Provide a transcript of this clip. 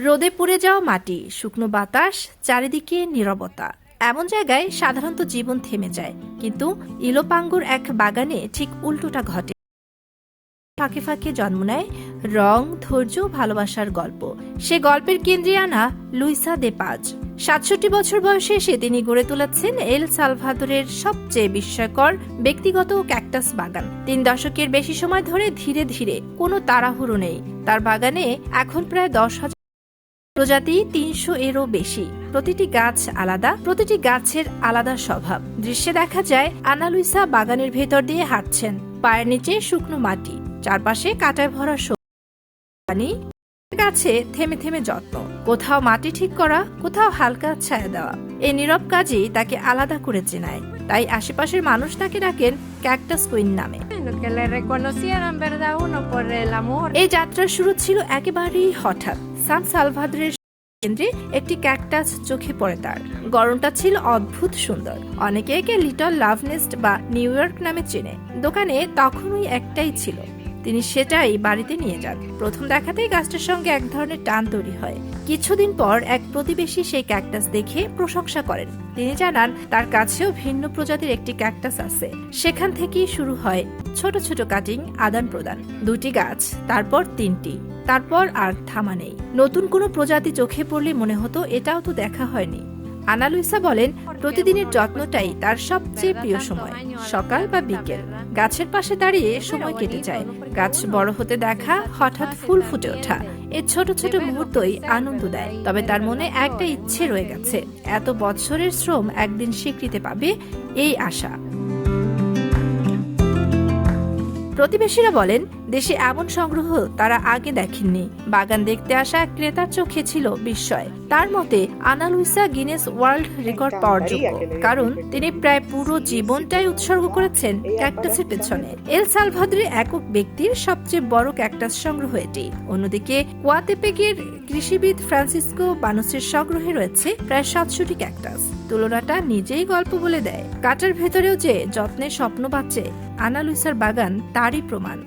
রোদে পুড়ে যাওয়া মাটি, শুকনো বাতাস, চারিদিকে নীরবতা। এমন জায়গায় সাধারণত জীবন থেমে যায়, কিন্তু ইলোপাঙ্গোর এক বাগানে ঠিক উল্টোটা ঘটে। ফাঁকে ফাঁকে জন্ম নেয় রং, ধৈর্য, ভালোবাসার গল্প। সে গল্পের কেন্দ্রে আনা লুইসা দে পাজ। ৬৭ বছর বয়সে এসে তিনি গড়ে তুলেছেন এল সালভাদোরের সবচেয়ে বিস্ময়কর ব্যক্তিগত ক্যাকটাস বাগান। ৩ দশকের বেশি সময় ধরে ধীরে ধীরে, কোনো তাড়াহুড়ো নেই। তার বাগানে এখন প্রায় ১০,০০০ প্রজাতি, ৩০০ এরও বেশি। প্রতিটি গাছ আলাদা, প্রতিটি গাছের আলাদা স্বভাব। দৃশ্যে দেখা যায় আনা লুইসা বাগানের ভেতর দিয়ে হাঁটছেন, পায়ের নিচে শুকনো মাটি, চারপাশে কাঁটায় ভরা পানি, গাছে থেমে থেমে যত্ন, কোথাও মাটি ঠিক করা, কোথাও হালকা ছায়া দেওয়া। এই নীরব কাজই তাকে আলাদা করে চেনায়। তাই আশেপাশের মানুষ তাকে ডাকেন ক্যাকটাস কুইন নামে। এই যাত্রার শুরু ছিল একেবারেই হঠাৎ। সান সালভাদোরের কেন্দ্রে একটি ক্যাকটাস চোখে পড়ে তার। গড়নটা ছিল অদ্ভুত সুন্দর। অনেকে একে লিটল লাভ নেস্ট বা নিউ ইয়র্ক নামে চেনে। দোকানে তখনই একটাই ছিল, তিনি সেটাই বাড়িতে নিয়ে যান। প্রথম দেখাতেই গাছটার সঙ্গে এক ধরনের টান তৈরি হয়। কিছুদিন পর এক প্রতিবেশী সেই ক্যাকটাস দেখে প্রশংসা করেন। তিনি জানান তার কাছেও ভিন্ন প্রজাতির একটি ক্যাকটাস আছে। সেখান থেকেই শুরু হয় ছোট ছোট কাটিং, আদান প্রদান। 2টি গাছ, তারপর 3টি, তারপর আর থামা নেই। নতুন কোনো প্রজাতি চোখে পড়লে মনে হতো এটাও তো দেখা হয়নি। আনা লুইসা বলেন, প্রতিদিনের যত্নটাই তার সবচেয়ে প্রিয় সময়। সকাল বা বিকেল গাছের পাশে দাঁড়িয়ে সময় কেটে যায়। গাছ বড় হতে দেখা, হঠাৎ ফুল ফুটে ওঠা, এই ছোট ছোট মুহূর্তই আনন্দ দেয়। তবে তার মনে একটা ইচ্ছে রয়ে গেছে, এত বছরের শ্রম একদিন স্বীকৃতি পাবে, এই আশা। প্রতিবেশীরা বলেন, দেশে এমন সংগ্রহ তারা আগে দেখেননি। বাগান দেখতে আসা এক ক্রেতার চোখে ছিল বিস্ময়। তার মতে আনা লুইসা গিনেস ওয়ার্ল্ড রেকর্ড পাওয়ার যোগ্য, কারণ তিনি প্রায় পুরো জীবনটাই উৎসর্গ করেছেন ক্যাকটাসের পেছনে। এল সালভাদোরে একক ব্যক্তির সবচেয়ে বড় ক্যাকটাস সংগ্রহ এটি। অন্যদিকে কোয়াতেপেকের কৃষিবিদ ফ্রান্সিসকো বানোসের সংগ্রহে রয়েছে প্রায় ৭০০টি ক্যাকটাস। তুলনাটা নিজেই গল্প বলে দেয়। কাটার ভেতরেও যে যত্নের স্বপ্ন বাঁচে, আনা লুইসার বাগান তারই প্রমাণ।